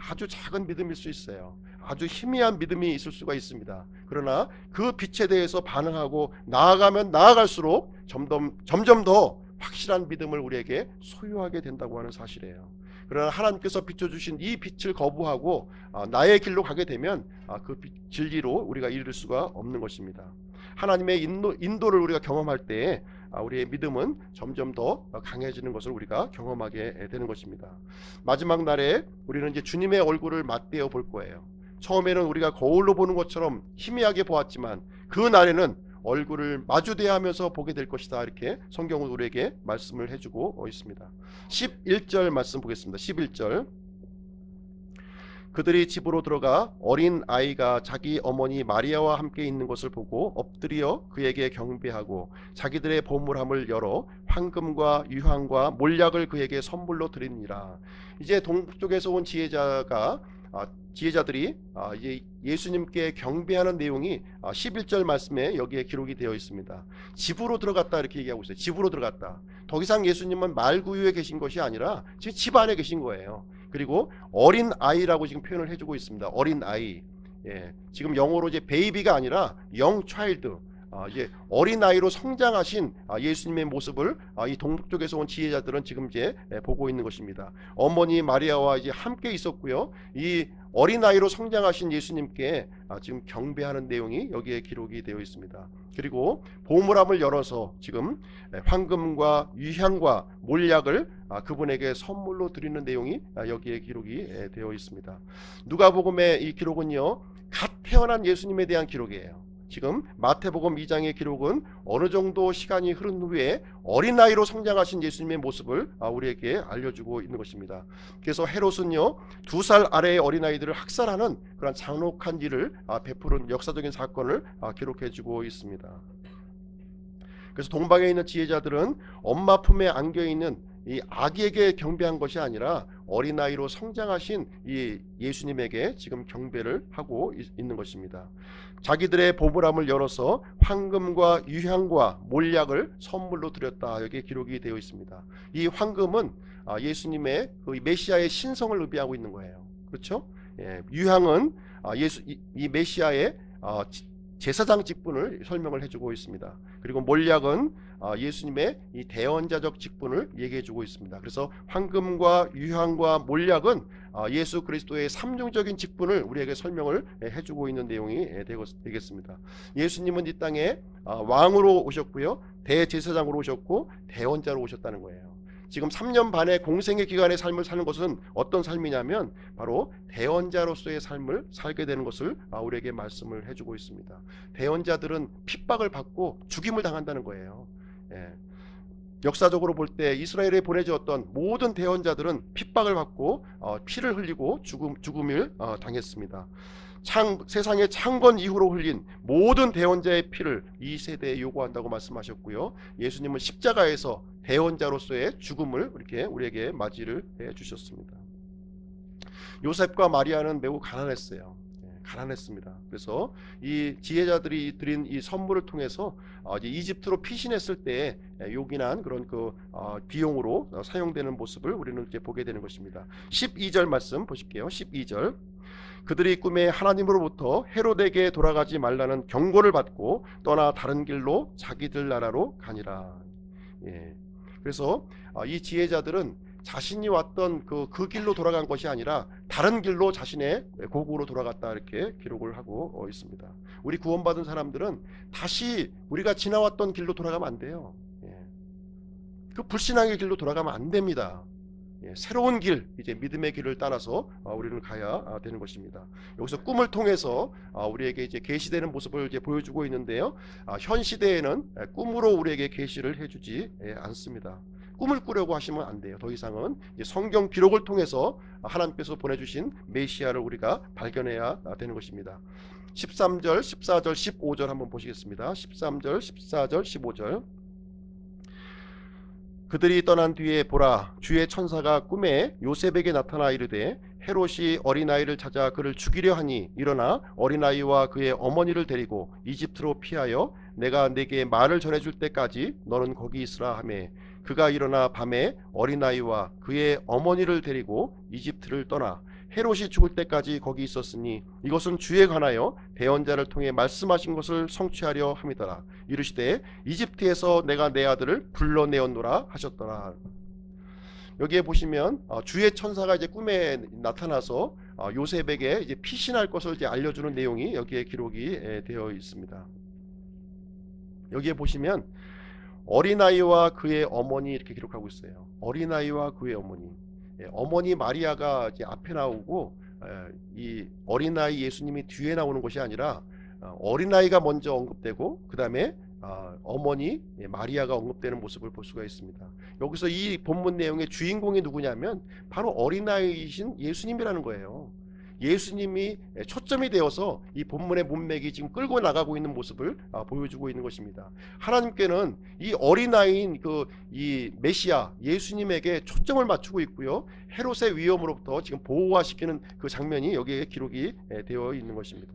아주 작은 믿음일 수 있어요. 아주 희미한 믿음이 있을 수가 있습니다. 그러나 그 빛에 대해서 반응하고 나아가면 나아갈수록 점점 더 확실한 믿음을 우리에게 소유하게 된다고 하는 사실이에요. 그러나 하나님께서 비춰주신 이 빛을 거부하고 나의 길로 가게 되면 그 진리로 우리가 이룰 수가 없는 것입니다. 하나님의 인도를 우리가 경험할 때 우리의 믿음은 점점 더 강해지는 것을 우리가 경험하게 되는 것입니다. 마지막 날에 우리는 이제 주님의 얼굴을 맞대어 볼 거예요. 처음에는 우리가 거울로 보는 것처럼 희미하게 보았지만 그 날에는 얼굴을 마주대하면서 보게 될 것이다. 이렇게 성경은 우리에게 말씀을 해주고 있습니다. 11절 말씀 보겠습니다. 11절. 그들이 집으로 들어가 어린 아이가 자기 어머니 마리아와 함께 있는 것을 보고 엎드려 그에게 경배하고 자기들의 보물함을 열어 황금과 유향과 몰약을 그에게 선물로 드리니라. 이제 동쪽에서 온 지혜자들이 이제 예수님께 경배하는 내용이 11절 말씀에 여기에 기록이 되어 있습니다. 집으로 들어갔다 이렇게 얘기하고 있어요. 집으로 들어갔다. 더 이상 예수님은 말구유에 계신 것이 아니라 지금 집 안에 계신 거예요. 그리고 어린 아이라고 지금 표현을 해주고 있습니다. 어린 아이. 지금 영어로 이제 베이비가 아니라 영 차일드. 이제 어린 아이로 성장하신 예수님의 모습을 이 동쪽에서 온 지혜자들은 지금 이제 보고 있는 것입니다. 어머니 마리아와 이제 함께 있었고요. 이 어린 아이로 성장하신 예수님께 지금 경배하는 내용이 여기에 기록이 되어 있습니다. 그리고 보물함을 열어서 지금 황금과 유향과 몰약을 그분에게 선물로 드리는 내용이 여기에 기록이 되어 있습니다. 누가복음의 이 기록은요, 갓 태어난 예수님에 대한 기록이에요. 지금 마태복음 2장의 기록은 어느 정도 시간이 흐른 후에 어린아이로 성장하신 예수님의 모습을 우리에게 알려주고 있는 것입니다. 그래서 헤롯은요, 2살 아래의 어린아이들을 학살하는 그런 잔혹한 일을 베푸는 역사적인 사건을 기록해주고 있습니다. 그래서 동방에 있는 지혜자들은 엄마 품에 안겨있는 이 아기에게 경배한 것이 아니라 어린아이로 성장하신 이 예수님에게 지금 경배를 하고 있는 것입니다. 자기들의 보물함을 열어서 황금과 유향과 몰약을 선물로 드렸다. 여기에 기록이 되어 있습니다. 이 황금은 예수님의 그 메시아의 신성을 의미하고 있는 거예요. 그렇죠? 유향은 이 메시아의 제사장 직분을 설명을 해주고 있습니다. 그리고 몰약은 예수님의 이 대언자적 직분을 얘기해주고 있습니다. 그래서 황금과 유향과 몰약은 예수 그리스도의 삼중적인 직분을 우리에게 설명을 해주고 있는 내용이 되겠습니다. 예수님은 이 땅에 왕으로 오셨고요, 대제사장으로 오셨고 대언자로 오셨다는 거예요. 지금 3년 반의 공생의 기간의 삶을 사는 것은 어떤 삶이냐면 바로 대언자로서의 삶을 살게 되는 것을 우리에게 말씀을 해주고 있습니다. 대언자들은 핍박을 받고 죽임을 당한다는 거예요. 역사적으로 볼 때 이스라엘에 보내졌던 모든 대언자들은 핍박을 받고 피를 흘리고 죽음을 당했습니다. 세상의 창건 이후로 흘린 모든 대언자의 피를 이 세대에 요구한다고 말씀하셨고요. 예수님은 십자가에서 대언자로서의 죽음을 이렇게 우리에게 맞이를 해 주셨습니다. 요셉과 마리아는 매우 가난했어요. 가난했습니다. 그래서 이 지혜자들이 드린 이 선물을 통해서 이제 이집트로 피신했을 때 요긴한 그런 그 비용으로 사용되는 모습을 우리는 이제 보게 되는 것입니다. 12절 말씀 보실게요. 12절. 그들이 꿈에 하나님으로부터 헤롯에게 돌아가지 말라는 경고를 받고 떠나 다른 길로 자기들 나라로 가니라. 그래서 이 지혜자들은 자신이 왔던 그 길로 돌아간 것이 아니라 다른 길로 자신의 고국으로 돌아갔다 이렇게 기록을 하고 있습니다. 우리 구원받은 사람들은 다시 우리가 지나왔던 길로 돌아가면 안 돼요. 그 불신앙의 길로 돌아가면 안 됩니다. 새로운 길, 이제 믿음의 길을 따라서 우리는 가야 되는 것입니다. 여기서 꿈을 통해서 우리에게 이제 계시되는 모습을 이제 보여주고 있는데요. 현 시대에는 꿈으로 우리에게 계시를 해주지 않습니다. 꿈을 꾸려고 하시면 안 돼요. 더 이상은 이제 성경 기록을 통해서 하나님께서 보내주신 메시아를 우리가 발견해야 되는 것입니다. 13절, 14절, 15절 한번 보시겠습니다. 13절, 14절, 15절. 그들이 떠난 뒤에 보라, 주의 천사가 꿈에 요셉에게 나타나 이르되 헤롯이 어린아이를 찾아 그를 죽이려 하니 일어나 어린아이와 그의 어머니를 데리고 이집트로 피하여 내가 네게 말을 전해줄 때까지 너는 거기 있으라 하매 그가 일어나 밤에 어린아이와 그의 어머니를 데리고 이집트를 떠나 헤롯이 죽을 때까지 거기 있었으니 이것은 주에 관하여 대언자를 통해 말씀하신 것을 성취하려 함이더라. 이르시되 이집트에서 내가 내 아들을 불러내었노라 하셨더라. 여기에 보시면 주의 천사가 이제 꿈에 나타나서 요셉에게 이제 피신할 것을 이제 알려주는 내용이 여기에 기록이 되어 있습니다. 여기에 보시면 어린아이와 그의 어머니 이렇게 기록하고 있어요. 어린아이와 그의 어머니. 어머니 마리아가 이제 앞에 나오고 이 어린아이 예수님이 뒤에 나오는 것이 아니라 어린아이가 먼저 언급되고 그 다음에 어머니 마리아가 언급되는 모습을 볼 수가 있습니다. 여기서 이 본문 내용의 주인공이 누구냐면 바로 어린아이이신 예수님이라는 거예요. 예수님이 초점이 되어서 이 본문의 문맥이 지금 끌고 나가고 있는 모습을 보여주고 있는 것입니다. 하나님께는 이 어린아이인 이 메시아 예수님에게 초점을 맞추고 있고요. 헤롯의 위험으로부터 지금 보호하시키는 그 장면이 여기에 기록이 되어 있는 것입니다.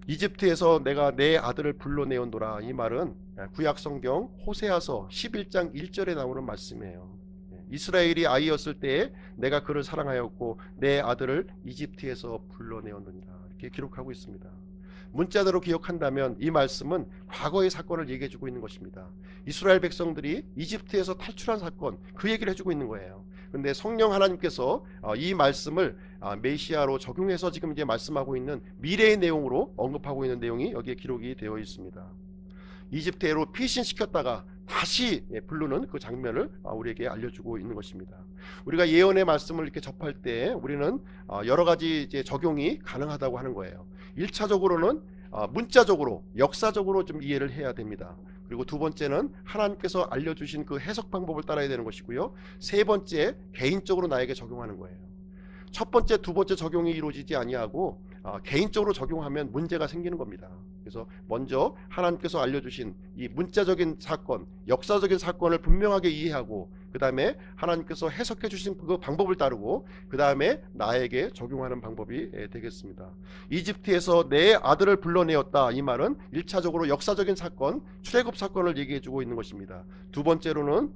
이집트에서 내가 내 아들을 불러내온도라, 이 말은 구약성경 호세아서 11장 1절에 나오는 말씀이에요. 이스라엘이 아이였을 때에 내가 그를 사랑하였고 내 아들을 이집트에서 불러내었느니라, 이렇게 기록하고 있습니다. 문자대로 기억한다면 이 말씀은 과거의 사건을 얘기해주고 있는 것입니다. 이스라엘 백성들이 이집트에서 탈출한 사건, 그 얘기를 해주고 있는 거예요. 그런데 성령 하나님께서 이 말씀을 메시아로 적용해서 지금 이제 말씀하고 있는 미래의 내용으로 언급하고 있는 내용이 여기에 기록이 되어 있습니다. 이집트로 피신시켰다가 다시 부르는 그 장면을 우리에게 알려주고 있는 것입니다. 우리가 예언의 말씀을 이렇게 접할 때 우리는 여러 가지 이제 적용이 가능하다고 하는 거예요. 1차적으로는 문자적으로 역사적으로 좀 이해를 해야 됩니다. 그리고 두 번째는 하나님께서 알려주신 그 해석 방법을 따라야 되는 것이고요. 세 번째, 개인적으로 나에게 적용하는 거예요. 첫 번째, 두 번째 적용이 이루어지지 아니하고 개인적으로 적용하면 문제가 생기는 겁니다. 그래서 먼저 하나님께서 알려주신 이 문자적인 사건, 역사적인 사건을 분명하게 이해하고 그 다음에 하나님께서 해석해 주신 그 방법을 따르고 그 다음에 나에게 적용하는 방법이 되겠습니다. 이집트에서 내 아들을 불러내었다, 이 말은 1차적으로 역사적인 사건, 출애굽 사건을 얘기해 주고 있는 것입니다. 두 번째로는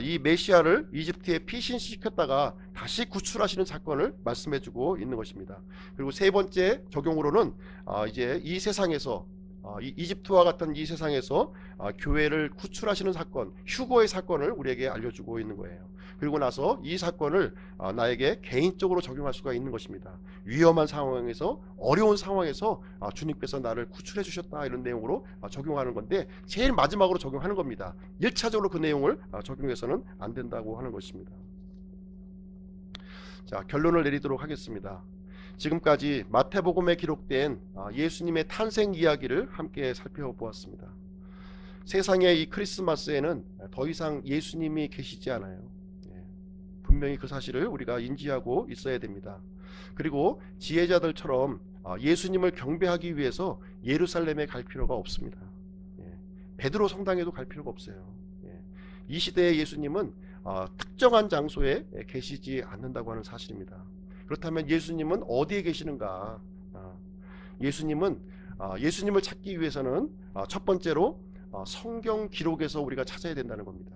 이 메시아를 이집트에 피신시켰다가 다시 구출하시는 사건을 말씀해 주고 있는 것입니다. 그리고 세 번째 적용으로는 이제 이 세상에서 이집트와 같은 이 세상에서 교회를 구출하시는 사건, 휴거의 사건을 우리에게 알려주고 있는 거예요. 그리고 나서 이 사건을 나에게 개인적으로 적용할 수가 있는 것입니다. 위험한 상황에서, 어려운 상황에서 주님께서 나를 구출해 주셨다, 이런 내용으로 적용하는 건데 제일 마지막으로 적용하는 겁니다. 1차적으로 그 내용을 적용해서는 안 된다고 하는 것입니다. 자, 결론을 내리도록 하겠습니다. 지금까지 마태복음에 기록된 예수님의 탄생 이야기를 함께 살펴보았습니다. 세상의 이 크리스마스에는 더 이상 예수님이 계시지 않아요. 분명히 그 사실을 우리가 인지하고 있어야 됩니다. 그리고 지혜자들처럼 예수님을 경배하기 위해서 예루살렘에 갈 필요가 없습니다. 베드로 성당에도 갈 필요가 없어요. 이 시대의 예수님은 특정한 장소에 계시지 않는다고 하는 사실입니다. 그렇다면 예수님은 어디에 계시는가? 예수님을 찾기 위해서는 첫 번째로 성경 기록에서 우리가 찾아야 된다는 겁니다.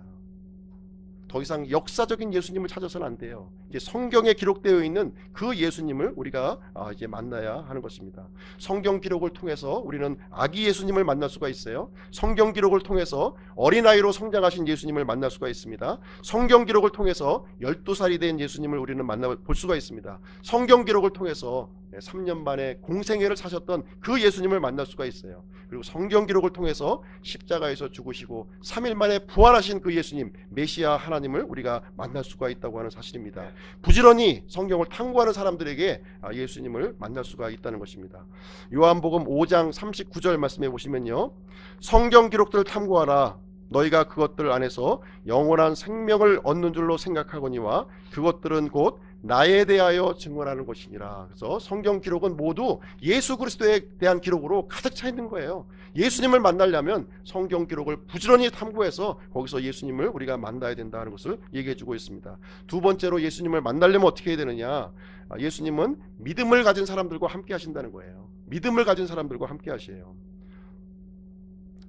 더 이상 역사적인 예수님을 찾아서는 안 돼요. 이제 성경에 기록되어 있는 그 예수님을 우리가 이제 만나야 하는 것입니다. 성경 기록을 통해서 우리는 아기 예수님을 만날 수가 있어요. 성경 기록을 통해서 어린아이로 성장하신 예수님을 만날 수가 있습니다. 성경 기록을 통해서 12살이 된 예수님을 우리는 만나볼 수가 있습니다. 성경 기록을 통해서 3년 만에 공생애를 사셨던 그 예수님을 만날 수가 있어요. 그리고 성경 기록을 통해서 십자가에서 죽으시고 3일 만에 부활하신 그 예수님, 메시아 하나님을 우리가 만날 수가 있다고 하는 사실입니다. 부지런히 성경을 탐구하는 사람들에게 예수님을 만날 수가 있다는 것입니다. 요한복음 5장 39절 말씀해 보시면요, 성경 기록들을 탐구하라. 너희가 그것들 안에서 영원한 생명을 얻는 줄로 생각하거니와 그것들은 곧 나에 대하여 증언하는 것이니라. 그래서 성경 기록은 모두 예수 그리스도에 대한 기록으로 가득 차 있는 거예요. 예수님을 만나려면 성경 기록을 부지런히 탐구해서 거기서 예수님을 우리가 만나야 된다는 것을 얘기해 주고 있습니다. 두 번째로 예수님을 만나려면 어떻게 해야 되느냐? 예수님은 믿음을 가진 사람들과 함께 하신다는 거예요. 믿음을 가진 사람들과 함께 하셔요.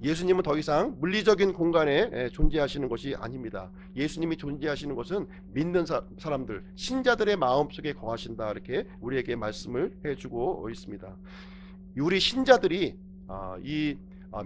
예수님은 더 이상 물리적인 공간에 존재하시는 것이 아닙니다. 예수님이 존재하시는 것은 믿는 사람들, 신자들의 마음속에 거하신다, 이렇게 우리에게 말씀을 해주고 있습니다. 우리 신자들이 이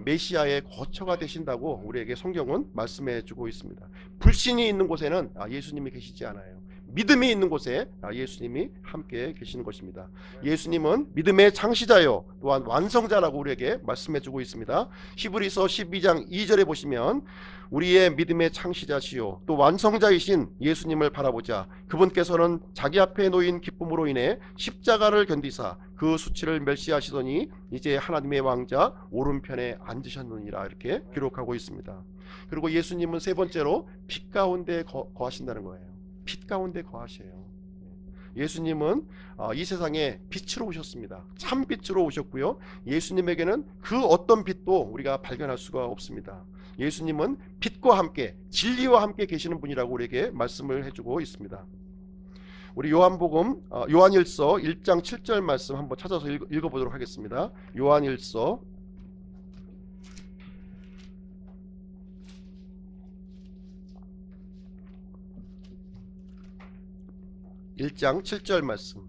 메시아의 거처가 되신다고 우리에게 성경은 말씀해 주고 있습니다. 불신이 있는 곳에는 예수님이 계시지 않아요. 믿음이 있는 곳에 예수님이 함께 계시는 것입니다. 예수님은 믿음의 창시자요 또한 완성자라고 우리에게 말씀해주고 있습니다. 히브리서 12장 2절에 보시면 우리의 믿음의 창시자시요 또 완성자이신 예수님을 바라보자. 그분께서는 자기 앞에 놓인 기쁨으로 인해 십자가를 견디사 그 수치를 멸시하시더니 이제 하나님의 왕자 오른편에 앉으셨느니라 이렇게 기록하고 있습니다. 그리고 예수님은 세 번째로 빛 가운데 거하신다는 거예요. 빛 가운데 거하셔요. 예수님은 이 세상에 빛으로 오셨습니다. 참 빛으로 오셨고요. 예수님에게는 그 어떤 빛도 우리가 발견할 수가 없습니다. 예수님은 빛과 함께 진리와 함께 계시는 분이라고 우리에게 말씀을 해주고 있습니다. 우리 요한복음 요한일서 1장 7절 말씀 한번 찾아서 읽어보도록 하겠습니다. 요한일서 1장 7절 말씀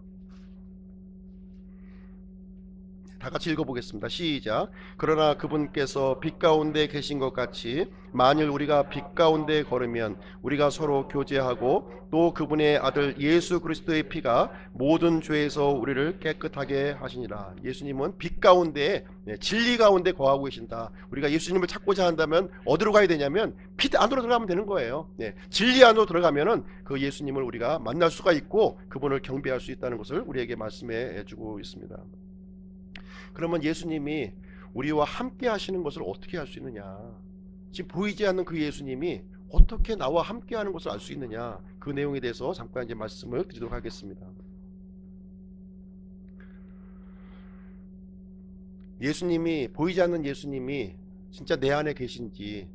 다 같이 읽어보겠습니다. 시작. 그러나 그분께서 빛 가운데 계신 것 같이 만일 우리가 빛 가운데 걸으면 우리가 서로 교제하고 또 그분의 아들 예수 그리스도의 피가 모든 죄에서 우리를 깨끗하게 하시니라. 예수님은 빛 가운데 진리 가운데 거하고 계신다. 우리가 예수님을 찾고자 한다면 어디로 가야 되냐면 빛 안으로 들어가면 되는 거예요. 진리 안으로 들어가면은 그 예수님을 우리가 만날 수가 있고 그분을 경배할 수 있다는 것을 우리에게 말씀해 주고 있습니다. 그러면 예수님이 우리와 함께 하시는 것을 어떻게 할 수 있느냐? 지금 보이지 않는 그 예수님이 어떻게 나와 함께 하는 것을 알 수 있느냐? 그 내용에 대해서 잠깐 이제 말씀을 드리도록 하겠습니다. 예수님이 보이지 않는 예수님이 진짜 내 안에 계신지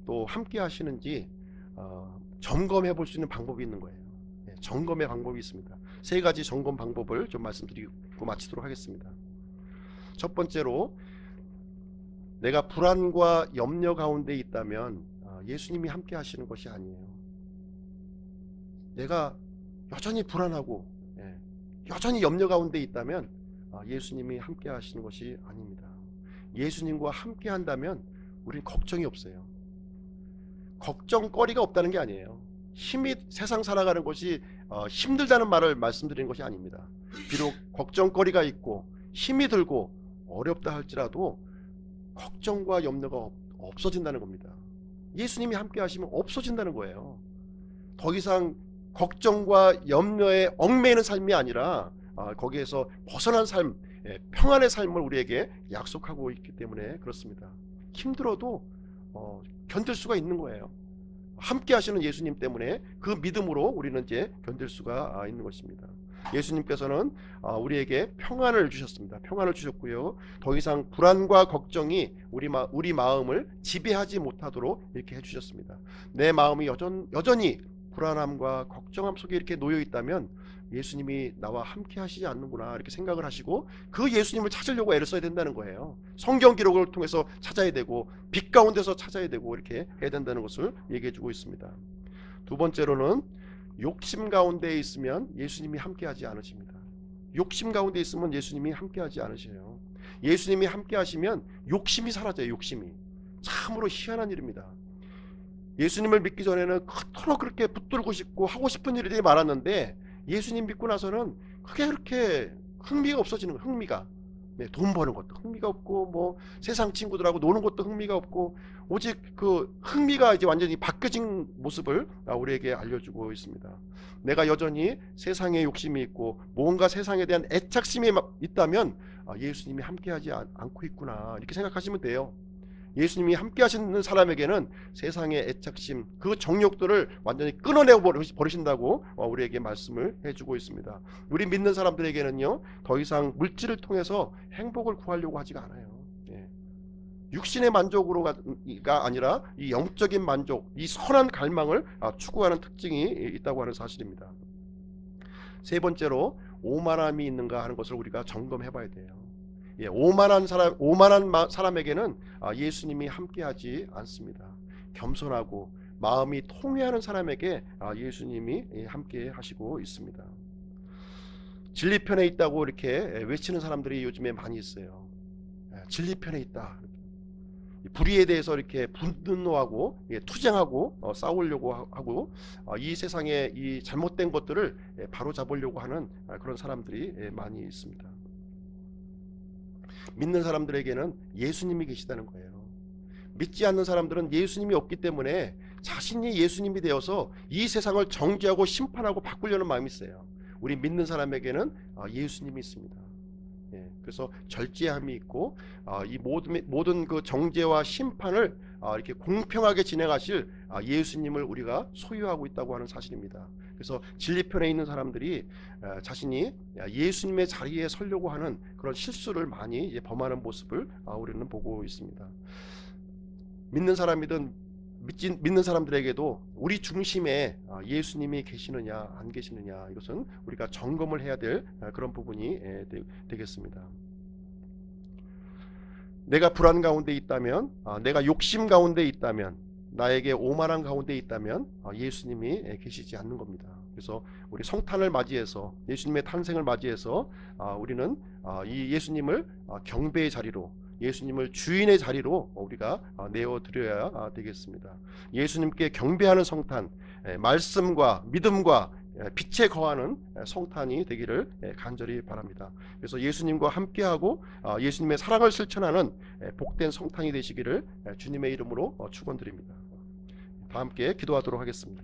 또 함께 하시는지 점검해 볼 수 있는 방법이 있는 거예요. 점검의 방법이 있습니다. 세 가지 점검 방법을 좀 말씀드리고 마치도록 하겠습니다. 첫 번째로 내가 불안과 염려 가운데 있다면 예수님이 함께 하시는 것이 아니에요. 내가 여전히 불안하고 여전히 염려 가운데 있다면 예수님이 함께 하시는 것이 아닙니다. 예수님과 함께 한다면 우리는 걱정이 없어요. 걱정거리가 없다는 게 아니에요. 세상 살아가는 것이 힘들다는 말을 말씀드리는 것이 아닙니다. 비록 걱정거리가 있고 힘이 들고 어렵다 할지라도 걱정과 염려가 없어진다는 겁니다. 예수님이 함께 하시면 없어진다는 거예요. 더 이상 걱정과 염려에 얽매이는 삶이 아니라 거기에서 벗어난 삶, 평안의 삶을 우리에게 약속하고 있기 때문에 그렇습니다. 힘들어도 견딜 수가 있는 거예요. 함께 하시는 예수님 때문에 그 믿음으로 우리는 이제 견딜 수가 있는 것입니다. 예수님께서는 우리에게 평안을 주셨습니다. 평안을 주셨고요. 더 이상 불안과 걱정이 우리 마음을 지배하지 못하도록 이렇게 해주셨습니다. 내 마음이 여전히 불안함과 걱정함 속에 이렇게 놓여 있다면 예수님이 나와 함께 하시지 않는구나 이렇게 생각을 하시고 그 예수님을 찾으려고 애를 써야 된다는 거예요. 성경 기록을 통해서 찾아야 되고 빛 가운데서 찾아야 되고 이렇게 해야 된다는 것을 얘기해 주고 있습니다. 두 번째로는 욕심 가운데 있으면 예수님이 함께하지 않으십니다. 욕심 가운데 있으면 예수님이 함께하지 않으셔요. 예수님이 함께하시면 욕심이 사라져요. 욕심이 참으로 희한한 일입니다. 예수님을 믿기 전에는 그토록 그렇게 붙들고 싶고 하고 싶은 일들이 많았는데 예수님 믿고 나서는 그게 그렇게 흥미가 없어지는 거예요. 흥미가 돈 버는 것도 흥미가 없고 뭐 세상 친구들하고 노는 것도 흥미가 없고 오직 그 흥미가 이제 완전히 바뀌어진 모습을 우리에게 알려주고 있습니다. 내가 여전히 세상에 욕심이 있고 뭔가 세상에 대한 애착심이 있다면 예수님이 함께하지 않고 있구나 이렇게 생각하시면 돼요. 예수님이 함께 하시는 사람에게는 세상의 애착심 그 정욕들을 완전히 끊어내어 버리신다고 우리에게 말씀을 해주고 있습니다. 우리 믿는 사람들에게는요 더 이상 물질을 통해서 행복을 구하려고 하지가 않아요. 육신의 만족으로가 아니라 이 영적인 만족, 이 선한 갈망을 추구하는 특징이 있다고 하는 사실입니다. 세 번째로 오만함이 있는가 하는 것을 우리가 점검해 봐야 돼요. 오만한 사람에게는 예수님이 함께하지 않습니다. 겸손하고 마음이 통회하는 사람에게 예수님이 함께 하시고 있습니다. 진리편에 있다고 이렇게 외치는 사람들이 요즘에 많이 있어요. 진리편에 있다. 불의에 대해서 이렇게 분노하고 투쟁하고 싸우려고 하고 이 세상의 이 잘못된 것들을 바로잡으려고 하는 그런 사람들이 많이 있습니다. 믿는 사람들에게는 예수님이 계시다는 거예요. 믿지 않는 사람들은 예수님이 없기 때문에 자신이 예수님이 되어서 이 세상을 정죄하고 심판하고 바꾸려는 마음이 있어요. 우리 믿는 사람에게는 예수님이 있습니다. 그래서 절제함이 있고 이 모든 그 정죄와 심판을 이렇게 공평하게 진행하실 예수님을 우리가 소유하고 있다고 하는 사실입니다. 그래서 진리편에 있는 사람들이 자신이 예수님의 자리에 서려고 하는 그런 실수를 많이 범하는 모습을 우리는 보고 있습니다. 믿는 사람이든 믿는 사람들에게도 우리 중심에 예수님이 계시느냐 안 계시느냐, 이것은 우리가 점검을 해야 될 그런 부분이 되겠습니다. 내가 불안 가운데 있다면, 내가 욕심 가운데 있다면, 나에게 오만한 가운데 있다면 예수님이 계시지 않는 겁니다. 그래서 우리 성탄을 맞이해서, 예수님의 탄생을 맞이해서 우리는 이 예수님을 경배의 자리로, 예수님을 주인의 자리로 우리가 내어드려야 되겠습니다. 예수님께 경배하는 성탄, 말씀과 믿음과 빛에 거하는 성탄이 되기를 간절히 바랍니다. 그래서 예수님과 함께하고 예수님의 사랑을 실천하는 복된 성탄이 되시기를 주님의 이름으로 축원드립니다. 다 함께 기도하도록 하겠습니다.